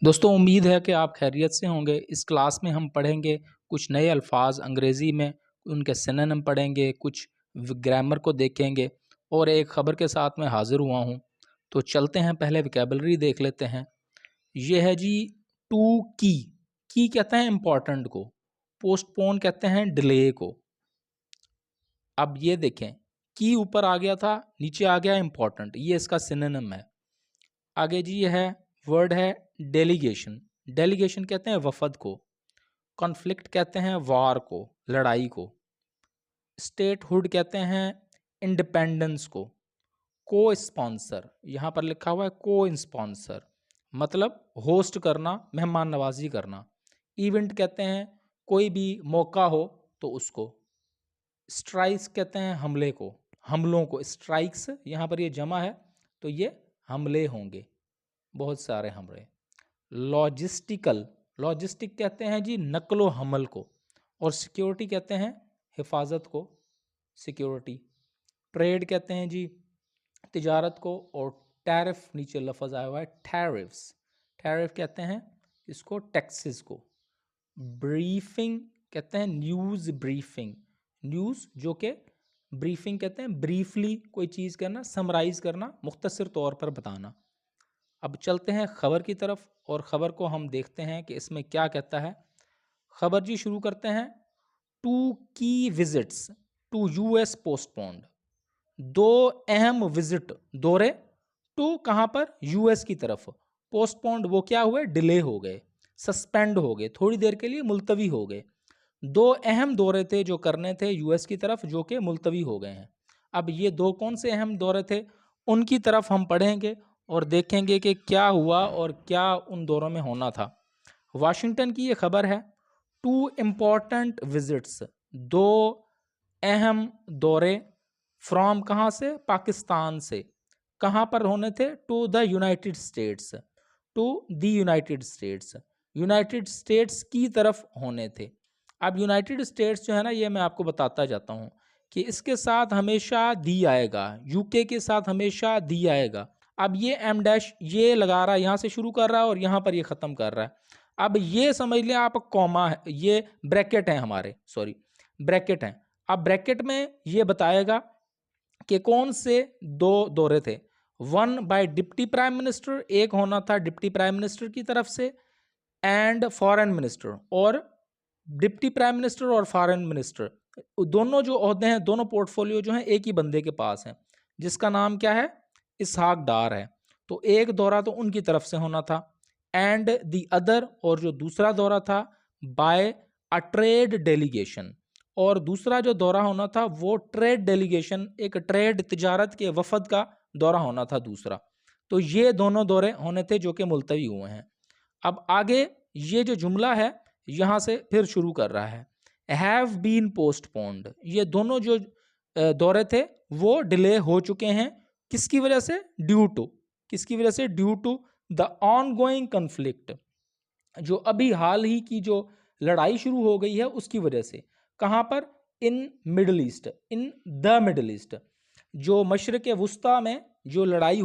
दोस्तों उम्मीद है कि आप खैरियत से होंगे। इस क्लास में हम पढ़ेंगे कुछ नए अल्फाज अंग्रेज़ी में, उनके सिनोनिम पढ़ेंगे, कुछ ग्रामर को देखेंगे और एक ख़बर के साथ मैं हाज़िर हुआ हूँ। तो चलते हैं, पहले वोकैबुलरी देख लेते हैं। ये है जी टू की कहते हैं इम्पॉर्टेंट को, पोस्टपोन कहते हैं डिले को। अब ये देखें, की ऊपर आ गया था, नीचे आ गया इम्पॉर्टेंट, ये इसका सिनोनिम है। आगे जी ये है वर्ड है डेलीगेशन। डेलीगेशन कहते हैं वफद को। कॉन्फ्लिक्ट कहते हैं वार को, लड़ाई को। स्टेटहुड कहते हैं इंडिपेंडेंस को। को स्पॉन्सर, यहाँ पर लिखा हुआ है को स्पॉन्सर, मतलब होस्ट करना, मेहमान नवाजी करना। इवेंट कहते हैं कोई भी मौका हो तो उसको। स्ट्राइक्स कहते हैं हमले को, हमलों को। स्ट्राइक्स यहाँ पर ये जमा है तो ये हमले होंगे, बहुत सारे हमले। लॉजिस्टिकल, लॉजिस्टिक कहते हैं जी नकलो हमल को। और सिक्योरिटी कहते हैं हिफाजत को, सिक्योरिटी। ट्रेड कहते हैं जी तिजारत को। और टैरिफ, नीचे लफ्ज़ आया हुआ है टैरिफ्स, टैरिफ कहते हैं इसको टैक्सेस को। ब्रीफिंग कहते हैं न्यूज़ ब्रीफिंग, न्यूज़ जो कि ब्रीफिंग कहते हैं ब्रीफली कोई चीज़ करना, समराइज़ करना, मुख्तसर तौर पर बताना। अब चलते हैं ख़बर की तरफ और ख़बर को हम देखते हैं कि इसमें क्या कहता है। ख़बर जी शुरू करते हैं। टू की विजिट्स टू यूएस पोस्टपोन्ड। दो अहम विजिट, दौरे, टू कहाँ पर, यूएस की तरफ। पोस्टपोन्ड वो क्या हुए, डिले हो गए, सस्पेंड हो गए, थोड़ी देर के लिए मुलतवी हो गए। दो अहम दौरे थे जो करने थे यूएस की तरफ, जो कि मुलतवी हो गए हैं। अब ये दो कौन से अहम दौरे थे, उनकी तरफ हम पढ़ेंगे और देखेंगे कि क्या हुआ और क्या उन दौरों में होना था। वाशिंगटन की ये खबर है। टू इम्पॉर्टेंट विजिट्स, दो अहम दौरे, फ्रॉम कहाँ से, पाकिस्तान से। कहाँ पर होने थे, to the United States, to the United States, United States की तरफ होने थे। अब यूनाइटेड स्टेट्स जो है ना, ये मैं आपको बताता जाता हूँ कि इसके साथ हमेशा दी आएगा, यूके के साथ हमेशा दी आएगा। अब ये एम डैश ये लगा रहा है, यहाँ से शुरू कर रहा है और यहाँ पर ये ख़त्म कर रहा है। अब ये समझ लें आप, कॉमा है, ये ब्रैकेट है हमारे, सॉरी ब्रैकेट हैं। अब ब्रैकेट में ये बताएगा कि कौन से दो दौरे थे। One by deputy prime minister, एक होना था डिप्टी प्राइम मिनिस्टर की तरफ से, एंड फॉरेन मिनिस्टर। और डिप्टी प्राइम मिनिस्टर और फॉरेन मिनिस्टर दोनों जो ओहदे हैं, दोनों पोर्टफोलियो जो हैं एक ही बंदे के पास हैं, जिसका नाम क्या है, इसहाक डार है। तो एक दौरा तो उनकी तरफ से होना था, एंड द अदर, और जो दूसरा दौरा था, बाय अ ट्रेड डेलीगेशन। और दूसरा जो दौरा होना था वो ट्रेड डेलीगेशन, एक ट्रेड तिजारत के वफद का दौरा होना था दूसरा। तो ये दोनों दौरे होने थे जो कि मुलतवी हुए हैं। अब आगे ये जो जुमला है यहाँ से फिर शुरू कर रहा है, हैव बीन पोस्टपोन्ड। ये दोनों जो दौरे थे वो डिले हो चुके हैं, किसकी वजह से, ड्यू टू, किसकी वजह से, due to the ongoing conflict, जो अभी हाल ही की जो लड़ाई शुरू हो गई है उसकी वजह से। कहाँ पर, in middle east, in the Middle east, जो मशरक़ वुस्ता में जो लड़ाई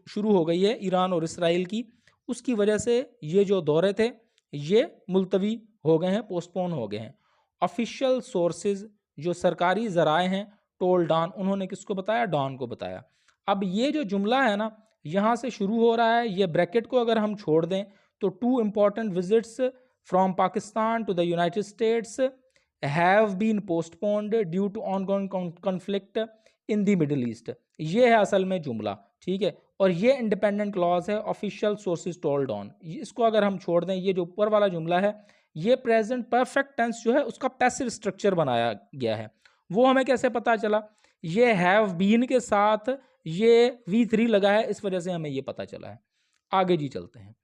शुरू हो गई है ईरान और इसराइल की, उसकी वजह से ये जो दौरे थे ये मुलतवी हो गए हैं, पोस्टपोन हो गए हैं। ऑफिशियल सोर्सेज, जो सरकारी ज़राए हैं, टोल डॉन, उन्होंने किसको बताया, डॉन को बताया। अब ये जो जुमला है ना, यहाँ से शुरू हो रहा है, ये ब्रैकेट को अगर हम छोड़ दें तो two important visits from Pakistan to the United States have been postponed due to ongoing conflict in the Middle East. ये है असल में जुमला, ठीक है। और ये इंडिपेंडेंट क्लॉज है, ऑफिशियल सोर्सेज टोल्ड ऑन। इसको अगर हम छोड़ दें, ये जो ऊपर वाला जुमला है ये प्रेजेंट परफेक्ट टेंस जो है उसका पैसिव स्ट्रक्चर बनाया गया है। वो हमें कैसे पता चला, ये हैव बीन के साथ ये V3 लगा है, इस वजह से हमें ये पता चला है। आगे जी चलते हैं।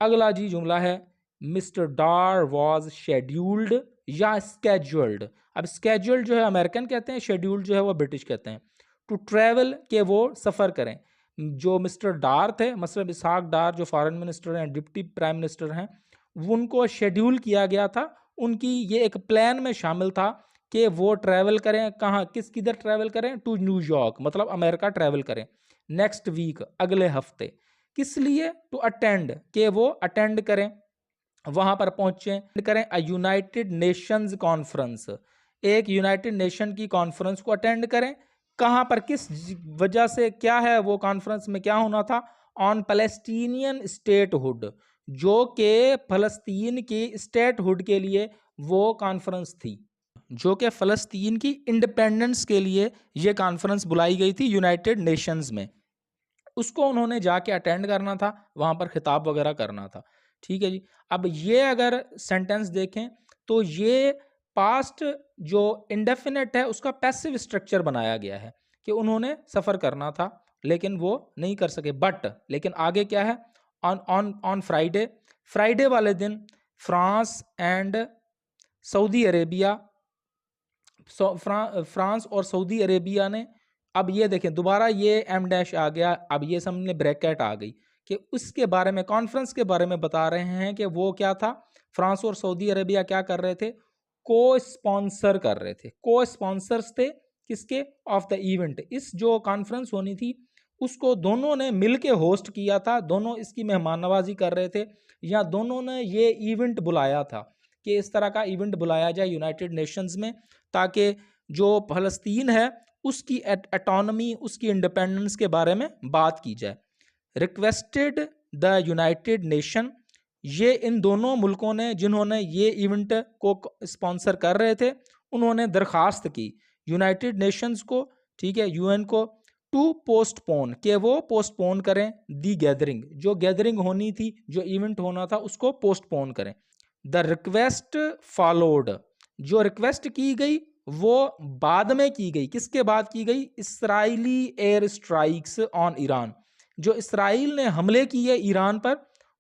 अगला जी जुमला है, मिस्टर डार वॉज शेड्यूल्ड या स्केड्यूल्ड। अब स्केड्यूल्ड जो है अमेरिकन कहते हैं, शेड्यूल्ड जो है वो ब्रिटिश कहते हैं। टू ट्रैवल, के वो सफ़र करें। जो मिस्टर डार थे, मतलब इसहाक डार, जो फॉरेन मिनिस्टर हैं, डिप्टी प्राइम मिनिस्टर हैं, उनको शेड्यूल किया गया था, उनकी ये एक प्लान में शामिल था कि वो ट्रैवल करें, कहाँ, किधर ट्रैवल करें, टू न्यूयॉर्क, मतलब अमेरिका ट्रैवल करें। नेक्स्ट वीक, अगले हफ्ते। किस लिए? टू अटेंड, के वो अटेंड करें, वहां पर पहुंचे, करें अ यूनाइटेड नेशंस कॉन्फ्रेंस, एक यूनाइटेड नेशन की कॉन्फ्रेंस को अटेंड करें। कहां पर, किस वजह से, क्या है वो कॉन्फ्रेंस में क्या होना था? ऑन पैलेस्टीनियन स्टेटहुड, जो कि फलस्तीन की स्टेटहुड के लिए वो कॉन्फ्रेंस थी, जो कि फ़लस्तीन की इंडिपेंडेंस के लिए ये कॉन्फ्रेंस बुलाई गई थी यूनाइटेड नेशंस में। उसको उन्होंने जाके अटेंड करना था, वहाँ पर खिताब वगैरह करना था। ठीक है जी। अब ये अगर सेंटेंस देखें तो ये पास्ट जो इंडेफिनेट है उसका पैसिव स्ट्रक्चर बनाया गया है कि उन्होंने सफ़र करना था लेकिन वो नहीं कर सके। बट लेकिन आगे क्या है? On on on Friday, Friday वाले दिन France and Saudi Arabia, France और सऊदी अरेबिया ने, अब ये देखें दोबारा ये एम डैश आ गया, अब ये सामने ब्रैकेट आ गई कि उसके बारे में, कॉन्फ्रेंस के बारे में बता रहे हैं कि वो क्या था, फ्रांस और सऊदी अरेबिया क्या कर रहे थे? को स्पॉन्सर कर रहे थे, को स्पॉन्सर्स थे किसके? Of the event. इस जो कॉन्फ्रेंस होनी थी उसको दोनों ने मिलके होस्ट किया था, दोनों इसकी मेहमान नवाजी कर रहे थे, या दोनों ने ये इवेंट बुलाया था कि इस तरह का इवेंट बुलाया जाए यूनाइटेड नेशंस में, ताकि जो फ़लस्तीन है उसकी एटॉनमी, उसकी इंडिपेंडेंस के बारे में बात की जाए। रिक्वेस्टेड द यूनाइटेड नेशन, ये इन दोनों मुल्कों ने जिन्होंने ये इवेंट को स्पॉन्सर कर रहे थे, उन्होंने दरखास्त की यूनाइटेड नेशंस को, ठीक है, यूएन को, टू पोस्टपोन, कि वो पोस्टपोन करें दी गैदरिंग, जो गैदरिंग होनी थी, जो इवेंट होना था उसको पोस्टपोन करें। द रिक्वेस्ट फॉलोड, जो रिक्वेस्ट की गई वो बाद में की गई, किसके बाद की गई? Israeli air strikes on Iran, जो इसराइल ने हमले किए ईरान पर,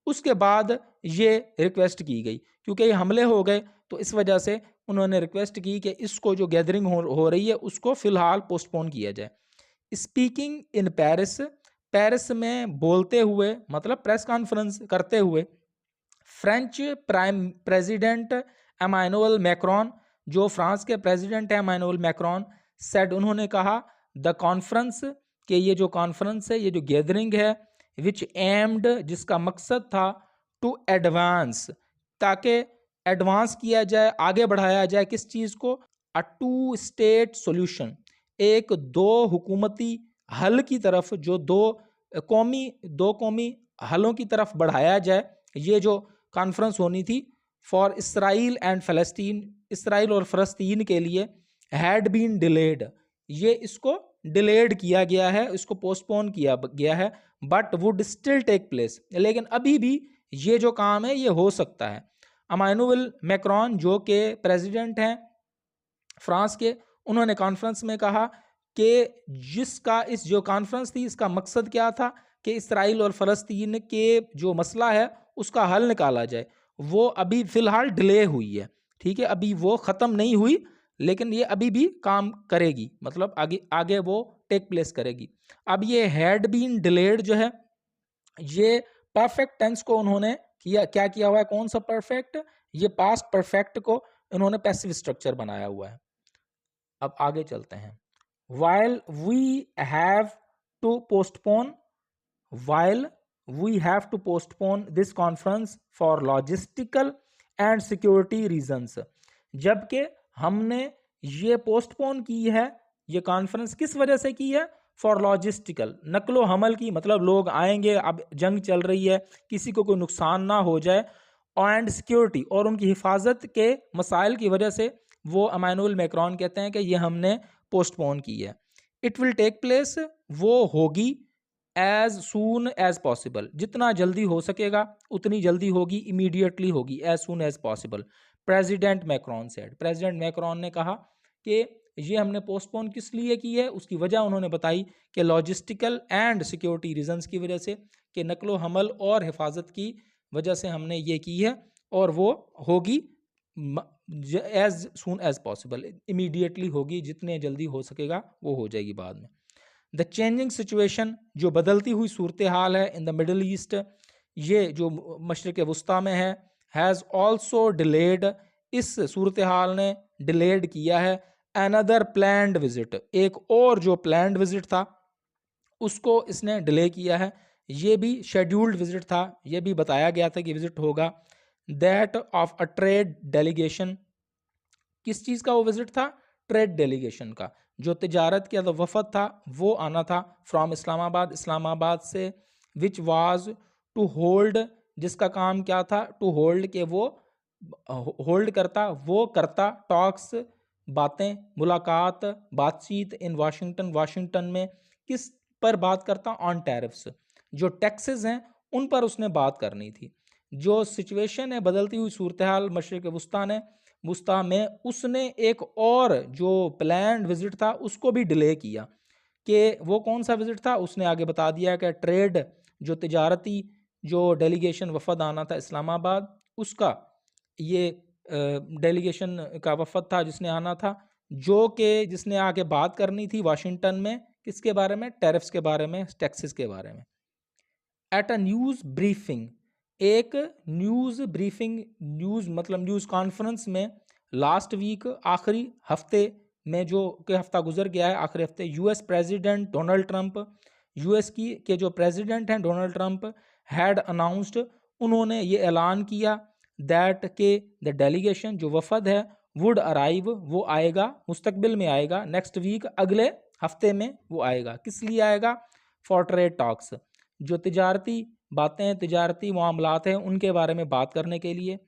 उसके बाद ये रिक्वेस्ट की गई, क्योंकि ये हमले हो गए तो इस वजह से उन्होंने रिक्वेस्ट की कि इसको जो गैदरिंग हो रही है उसको फिलहाल पोस्टपोन किया जाए। स्पीकिंग इन पेरिस, पेरिस में बोलते हुए, मतलब प्रेस कॉन्फ्रेंस करते हुए, French prime president Emmanuel Macron, जो फ्रांस के प्रेसिडेंट हैं एमानुएल मैक्रोन, सेड, उन्होंने कहा, द कॉन्फ्रेंस, कि ये जो कॉन्फ्रेंस है, ये जो गैदरिंग है, विच एम्ड, जिसका मकसद था, टू एडवांस, ताकि एडवांस किया जाए, आगे बढ़ाया जाए किस चीज़ को? अ टू स्टेट सोल्यूशन, एक दो हुकूमती हल की तरफ, जो दो कौमी हलों की तरफ बढ़ाया जाए। ये जो कॉन्फ्रेंस होनी थी for Israel and Palestine, Israel और फ़लस्तीन के लिए, हैड बीन डिलेड, ये इसको डिलेड किया गया है, इसको पोस्टपोन किया गया है, but would still take place, लेकिन अभी भी ये जो काम है ये हो सकता है। एमानुएल मैक्रोन, जो कि प्रेसिडेंट हैं फ्रांस के, उन्होंने कॉन्फ्रेंस में कहा कि जिसका, इस जो कॉन्फ्रेंस थी इसका मकसद क्या था कि इसराइल और फ़लस्तीन के जो मसला है उसका हल निकाला जाए। वो अभी फ़िलहाल डिले हुई है, ठीक है, अभी वो ख़त्म नहीं हुई, लेकिन ये अभी भी काम करेगी, मतलब आगे आगे वो टेक प्लेस करेगी। अब ये हैड बीन डिलेड जो है, ये परफेक्ट टेंस को उन्होंने किया, क्या किया हुआ है? कौन सा परफेक्ट? ये पास्ट परफेक्ट को इन्होंने पैसिव स्ट्रक्चर बनाया हुआ है। अब आगे चलते हैं। While we have to postpone, while we have to postpone this conference for logistical and security reasons, जबकि हमने ये पोस्टपोन की है, ये कॉन्फ्रेंस किस वजह से की है? फॉर लॉजिस्टिकल, नकलो हमल की, मतलब लोग आएंगे, अब जंग चल रही है, किसी को कोई नुकसान ना हो जाए, एंड सिक्योरिटी, और उनकी हिफाजत के मसाइल की वजह से वो एमानुएल मैक्रोन कहते हैं कि ये हमने पोस्टपोन की है। इट विल टेक प्लेस, वो होगी, एज सून एज पॉसिबल, जितना जल्दी हो सकेगा उतनी जल्दी होगी, इमीडिएटली होगी, as soon as possible, president Macron said, president Macron ने कहा कि ये हमने पोस्टपोन किस लिए की है, उसकी वजह उन्होंने बताई कि लॉजिस्टिकल एंड सिक्योरिटी रीजंस की वजह से, कि नकलो हमल और हिफाजत की वजह से हमने ये की है, और वो होगी as soon as possible, immediately होगी, जितने जल्दी हो सकेगा वो हो जाएगी बाद में। द चेंजिंग सिचुएशन, जो बदलती हुई सूरत हाल है इन द मिडल ईस्ट, ये जो मशरिक़ वस्ता में है, हैज़ ऑल्सो डिलेड, इस सूरत हाल ने डिलेड किया है, अनदर प्लान्ड विजिट, एक और जो प्लान्ड विजिट था उसको इसने डिले किया है, ये भी शेड्यूल्ड विजिट था, ये भी बताया गया था कि विजिट होगा। That of a trade delegation, किस चीज़ का वो विजिट था? ट्रेड डेलीगेशन का। जो तिजारत का वफद था वो आना था फ्रॉम इस्लामाबाद, इस्लामाबाद से, विच वाज टू होल्ड, जिसका काम क्या था? टू होल्ड, के वो होल्ड करता, वो करता, टॉक्स, बातें, मुलाकात, बातचीत, इन वाशिंगटन, वाशिंगटन में, किस पर बात करता? ऑन टैरिफ्स, जो टैक्सेस हैं उन पर उसने बात करनी थी। जो सिचुएशन है, बदलती हुई सूरत हाल मशरिक वुस्ता में, उसने एक और जो प्लान्ड विजिट था उसको भी डिले किया। कि वो कौन सा विजिट था? उसने आगे बता दिया कि ट्रेड, जो तिजारती जो डेलीगेशन वफद आना था इस्लामाबाद, उसका ये डेलीगेशन का वफद था जिसने आना था, जो कि जिसने आगे बात करनी थी वाशिंगटन में, किसके बारे में? टैरिफ्स के बारे में, टैक्सेस के बारे में। एट अ न्यूज़ ब्रीफिंग, एक न्यूज़ ब्रीफिंग, न्यूज़ मतलब न्यूज़ कॉन्फ्रेंस में, लास्ट वीक, आखिरी हफ्ते में, जो कि हफ्ता गुजर गया है, आखिरी हफ्ते, US president Donald Trump, US की के जो प्रेसिडेंट हैं डोनाल्ड ट्रंप, हैड अनाउंस्ड, उन्होंने ये ऐलान किया, दैट के द डेलीगेशन, जो वफद है, वुड अराइव, वो आएगा, मुस्तकबिल में आएगा, नेक्स्ट वीक, अगले हफ्ते में वो आएगा। किस लिए आएगा? फॉर ट्रेड टॉक्स, जो तिजारती बातें, तिजारती मामलात हैं, उनके बारे में बात करने के लिए।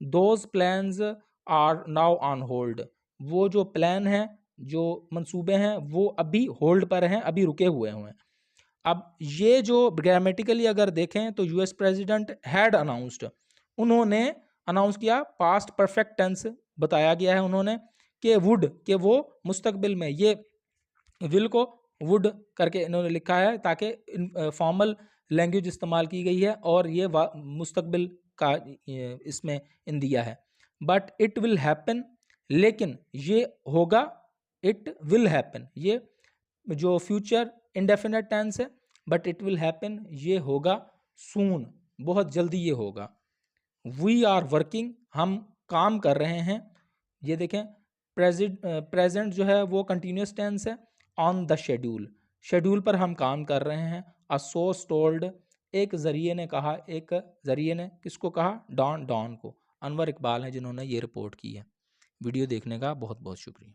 Those plans are now on hold, वो जो प्लान हैं, जो मंसूबे हैं, वो अभी होल्ड पर हैं, अभी रुके हुए हैं। अब ये जो ग्रामेटिकली अगर देखें तो यूएस प्रेसिडेंट हैड अनाउंस्ड, उन्होंने अनाउंस किया, पास्ट परफेक्ट टेंस बताया गया है उन्होंने, कि वुड, कि वो मुस्तकबिल में, ये विल को वुड करके इन्होंने लिखा है ताकि फॉर्मल लैंग्वेज इस्तेमाल की गई है, और ये मुस्तकबिल का इसमें इन दिया है। बट इट विल हैपन, लेकिन ये होगा, इट विल हैपन, ये जो फ्यूचर इंडेफिनेट टेंस है, बट इट विल हैपन, ये होगा, सून, बहुत जल्दी ये होगा। वी आर वर्किंग, हम काम कर रहे हैं, ये देखें, प्रेजेंट जो है वो कंटिन्यूस टेंस है, ऑन द शेड्यूल, शेड्यूल पर हम काम कर रहे हैं। अ सोर्स टोल्ड, एक जरिए ने कहा, एक जरिए ने किसको कहा? डॉन को। अनवर इकबाल हैं जिन्होंने ये रिपोर्ट की है। वीडियो देखने का बहुत बहुत शुक्रिया।